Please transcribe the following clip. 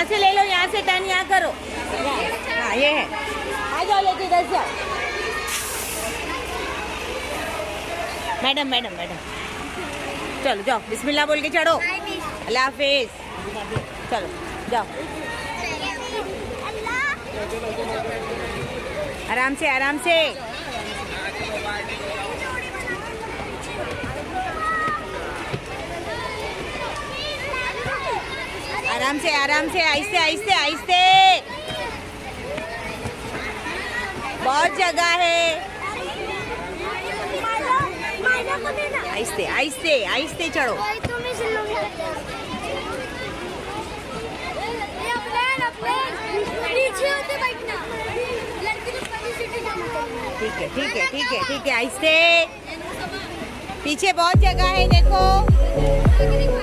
यहाँ से ले लो, यहाँ से टर्न यहाँ करो। हाँ ये है, आ जाओ लेके इधर से आओ। मैडम मैडम मैडम चलो जाओ, बिस्मिल्लाह बोल के चढ़ो। अल्लाह हाफिज। चलो जाओ, आराम से आराम से। आराम से आराम से, आहिस्ते आहिस्ते आहिस्ते, बहुत जगह है। आहिस्ते आहिस्ते आहिस्ते चढ़ो। ठीक है ठीक है ठीक है ठीक है, आहिस्ते। पीछे बहुत जगह है, देखो।